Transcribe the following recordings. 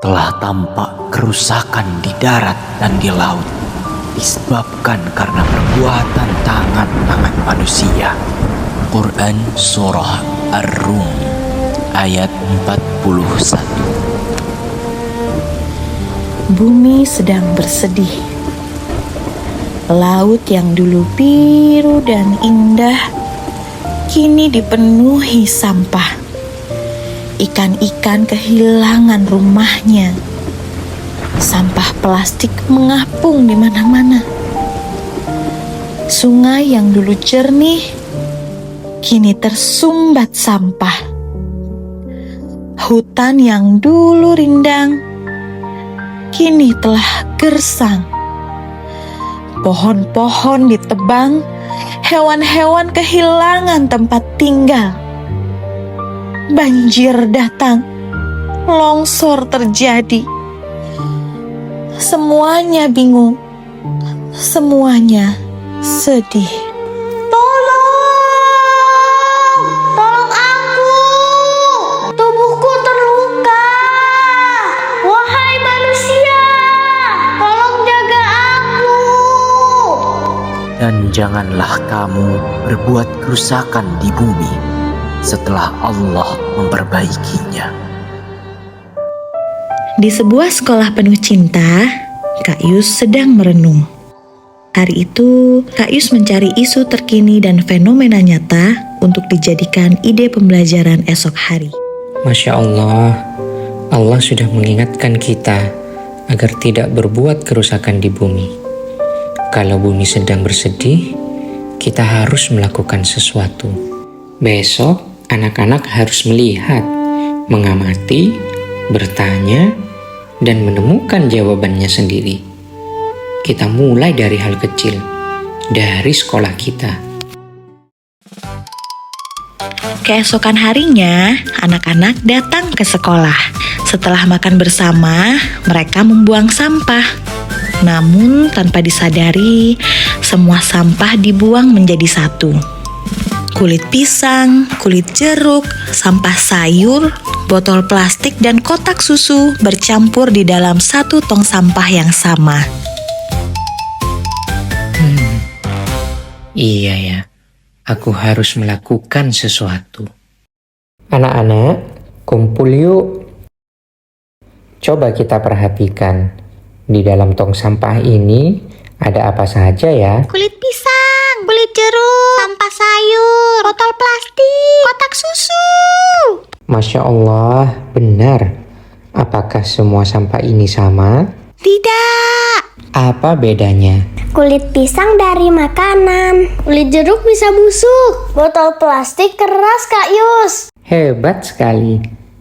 telah tampak kerusakan di darat dan di laut disebabkan karena perbuatan tangan-tangan manusia. Quran Surah Ar-Rum ayat 41. Bumi sedang bersedih. Laut yang dulu biru dan indah kini dipenuhi sampah. Ikan-ikan kehilangan rumahnya. Sampah plastik mengapung di mana-mana. Sungai yang dulu jernih kini tersumbat sampah. Hutan yang dulu rindang kini telah gersang. Pohon-pohon ditebang, hewan-hewan kehilangan tempat tinggal. Banjir datang, longsor terjadi. Semuanya bingung, semuanya sedih. Tolong aku! Tubuhku terluka! Wahai manusia, tolong jaga aku! Dan janganlah kamu berbuat kerusakan di bumi setelah Allah memperbaikinya. Di sebuah sekolah penuh cinta, Kak Yus sedang merenung. Hari itu, Kak Yus mencari isu terkini dan fenomena nyata untuk dijadikan ide pembelajaran esok hari. Masya Allah, Allah sudah mengingatkan kita agar tidak berbuat kerusakan di bumi. Kalau bumi sedang bersedih, kita harus melakukan sesuatu. Besok, anak-anak harus melihat, mengamati, bertanya, dan menemukan jawabannya sendiri. Kita mulai dari hal kecil, dari sekolah kita. Keesokan harinya, anak-anak datang ke sekolah. Setelah makan bersama, mereka membuang sampah. Namun tanpa disadari, semua sampah dibuang menjadi satu. Kulit pisang, kulit jeruk, sampah sayur, botol plastik, dan kotak susu bercampur di dalam satu tong sampah yang sama. Iya ya, aku harus melakukan sesuatu. Anak-anak, kumpul yuk. Coba kita perhatikan, di dalam tong sampah ini ada apa saja ya? Kulit pisang, kulit jeruk, sampah sayur, botol plastik, kotak susu. Masya Allah, benar. Apakah semua sampah ini sama? Tidak. Apa bedanya? Kulit pisang dari makanan, kulit jeruk bisa busuk, botol plastik keras, Kak Yus. Hebat sekali.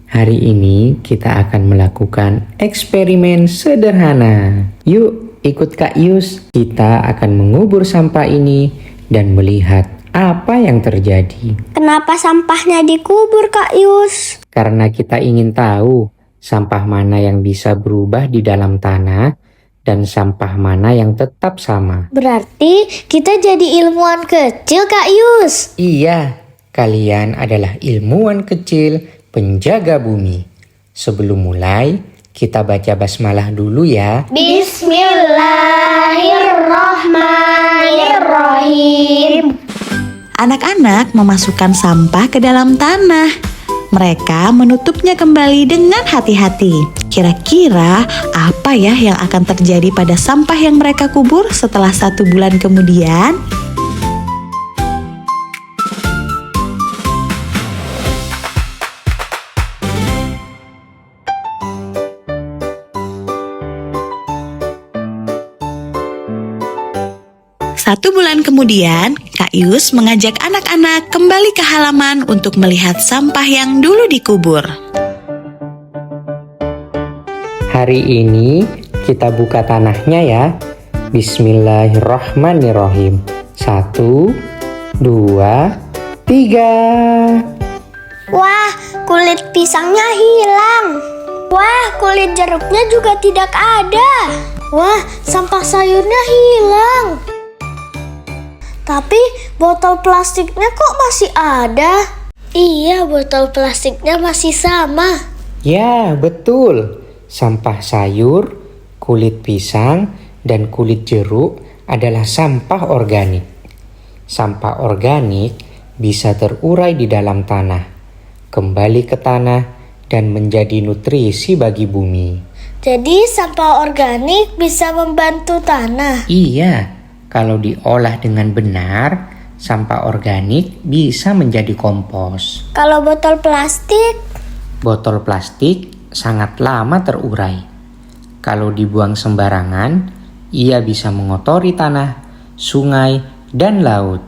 Hari ini kita akan melakukan eksperimen sederhana. Yuk, ikut Kak Yus. Kita akan mengubur sampah ini dan melihat apa yang terjadi. Kenapa sampahnya dikubur, Kak Yus? Karena kita ingin tahu sampah mana yang bisa berubah di dalam tanah dan sampah mana yang tetap sama. Berarti kita jadi ilmuwan kecil, Kak Yus. Iya, kalian adalah ilmuwan kecil penjaga bumi. Sebelum mulai, kita baca basmalah dulu ya. Bismillahirrahmanirrahim. Anak-anak memasukkan sampah ke dalam tanah. Mereka menutupnya kembali dengan hati-hati. Kira-kira apa ya yang akan terjadi pada sampah yang mereka kubur setelah 1 bulan kemudian? Satu bulan kemudian, Kak Yus mengajak anak-anak kembali ke halaman untuk melihat sampah yang dulu dikubur. Hari ini kita buka tanahnya ya. Bismillahirrahmanirrahim. 1, 2, 3. Wah, kulit pisangnya hilang. Wah, kulit jeruknya juga tidak ada. Wah, sampah sayurnya hilang. Tapi botol plastiknya kok masih ada? Iya, botol plastiknya masih sama. Ya, betul. Sampah sayur, kulit pisang, dan kulit jeruk adalah sampah organik. Sampah organik bisa terurai di dalam tanah, kembali ke tanah, dan menjadi nutrisi bagi bumi. Jadi sampah organik bisa membantu tanah. Iya, kalau diolah dengan benar, sampah organik bisa menjadi kompos. Kalau botol plastik, Botol plastik sangat lama terurai. Kalau dibuang sembarangan, ia bisa mengotori tanah, sungai, dan laut.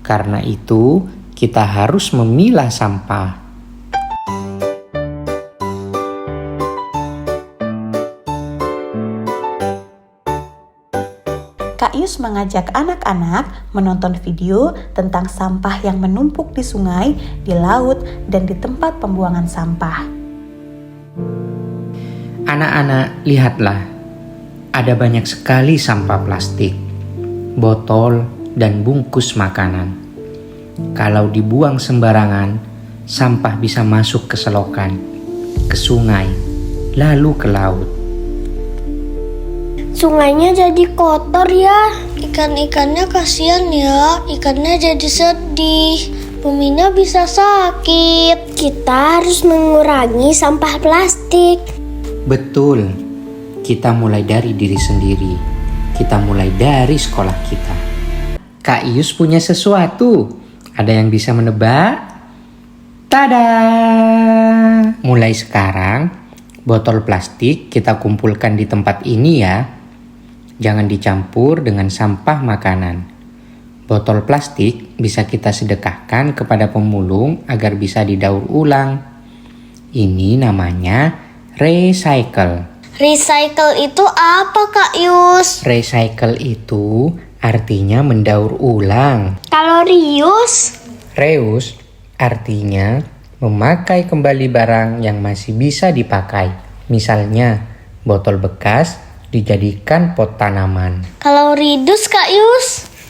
Karena itu, kita harus memilah sampah. Kak Yus mengajak anak-anak menonton video tentang sampah yang menumpuk di sungai, di laut, dan di tempat pembuangan sampah. Anak-anak, lihatlah. Ada banyak sekali sampah plastik, botol, dan bungkus makanan. Kalau dibuang sembarangan, sampah bisa masuk ke selokan, ke sungai, lalu ke laut. sungainya jadi kotor ya. Ikan-ikannya kasihan ya, ikannya jadi sedih. Buminya bisa sakit. Kita harus mengurangi sampah plastik. Betul, kita mulai dari diri sendiri. Kita mulai dari sekolah kita. Kak Ius punya sesuatu. Ada yang bisa menebak? Tada! Mulai sekarang, botol plastik kita kumpulkan di tempat ini ya. Jangan dicampur dengan sampah makanan. Botol plastik bisa kita sedekahkan kepada pemulung agar bisa didaur ulang. Ini namanya recycle. Recycle itu apa, Kak Yus? Recycle itu artinya mendaur ulang. Kalau reuse? Reuse artinya memakai kembali barang yang masih bisa dipakai. Misalnya, botol bekas dijadikan pot tanaman. Kalau reduce, Kak Yus?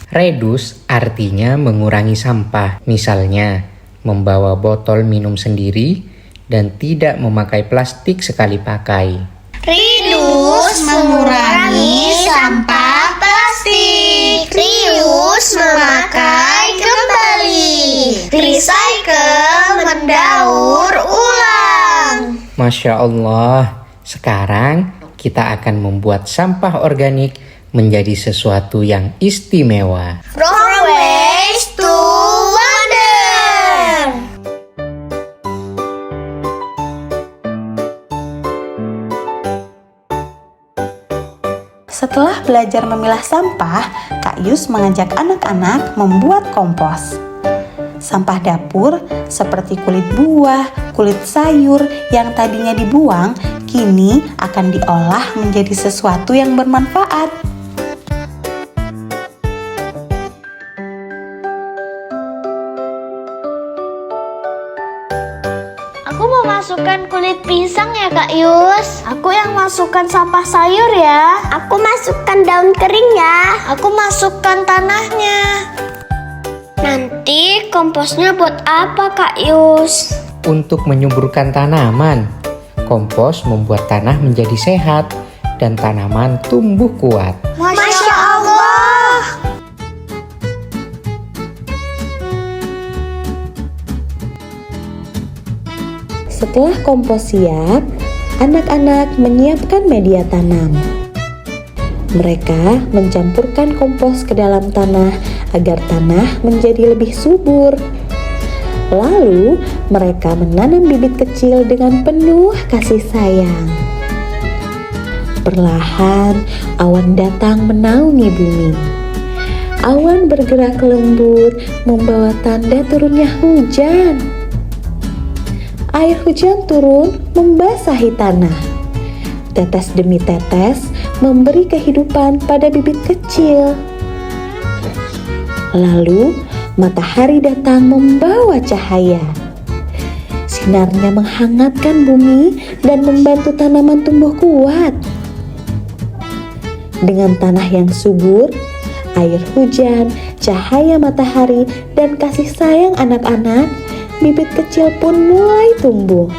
Reduce artinya mengurangi sampah. Misalnya, membawa botol minum sendiri dan tidak memakai plastik sekali pakai. Reduce mengurangi sampah plastik. Reuse memakai kembali. Recycle mendaur ulang. Masya Allah, sekarang kita akan membuat sampah organik menjadi sesuatu yang istimewa. From waste to wonder. Setelah belajar memilah sampah, Kak Yus mengajak anak-anak membuat kompos. Sampah dapur seperti kulit buah, kulit sayur yang tadinya dibuang, kini akan diolah menjadi sesuatu yang bermanfaat. Aku mau masukkan kulit pisang ya, Kak Yus. Aku yang masukkan sampah sayur ya. Aku masukkan daun kering ya. Aku masukkan tanahnya. Nanti komposnya buat apa, Kak Yus? Untuk menyuburkan tanaman, kompos membuat tanah menjadi sehat dan tanaman tumbuh kuat. Masya Allah. Setelah kompos siap, anak-anak menyiapkan media tanam. Mereka mencampurkan kompos ke dalam tanah agar tanah menjadi lebih subur. Lalu, mereka menanam bibit kecil dengan penuh kasih sayang. Perlahan, awan datang menaungi bumi. Awan bergerak lembut, membawa tanda turunnya hujan. Air hujan turun membasahi tanah. Tetes demi tetes memberi kehidupan pada bibit kecil. Lalu matahari datang membawa cahaya. Sinarnya menghangatkan bumi dan membantu tanaman tumbuh kuat. Dengan tanah yang subur, air hujan, cahaya matahari, dan kasih sayang anak-anak, bibit kecil pun mulai tumbuh.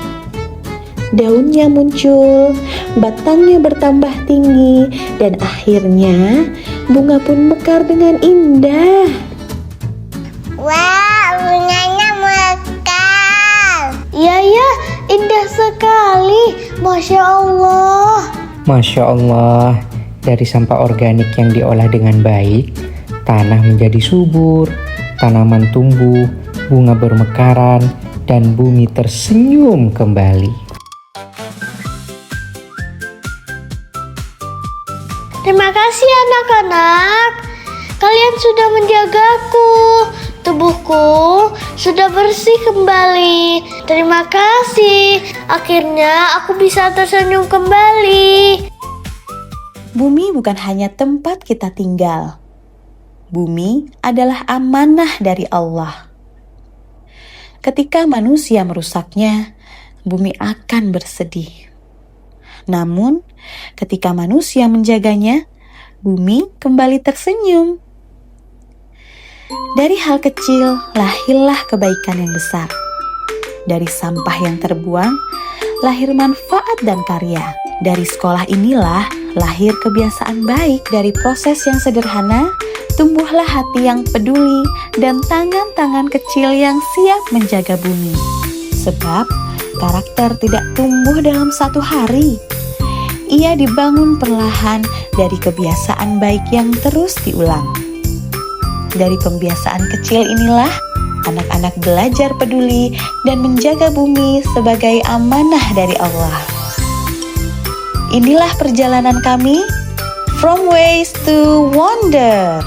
daunnya muncul, batangnya bertambah tinggi, dan akhirnya bunga pun mekar dengan indah. Wah, bunganya mekar. Iya ya, indah sekali. Masya Allah. Masya Allah, dari sampah organik yang diolah dengan baik, tanah menjadi subur, tanaman tumbuh, bunga bermekaran, dan bumi tersenyum kembali. Terima kasih anak-anak. Kalian sudah menjagaku. Tubuhku sudah bersih kembali. Terima kasih. Akhirnya aku bisa tersenyum kembali. Bumi bukan hanya tempat kita tinggal. Bumi adalah amanah dari Allah. Ketika manusia merusaknya, bumi akan bersedih. Namun, ketika manusia menjaganya, bumi kembali tersenyum. Dari hal kecil lahirlah kebaikan yang besar. Dari sampah yang terbuang, lahir manfaat dan karya. Dari sekolah inilah lahir kebiasaan baik. Dari proses yang sederhana, tumbuhlah hati yang peduli dan tangan-tangan kecil yang siap menjaga bumi. Sebab karakter tidak tumbuh dalam satu hari. Ia dibangun perlahan dari kebiasaan baik yang terus diulang. Dari pembiasaan kecil inilah anak-anak belajar peduli dan menjaga bumi sebagai amanah dari Allah. Inilah perjalanan kami, From Ways to Wonder.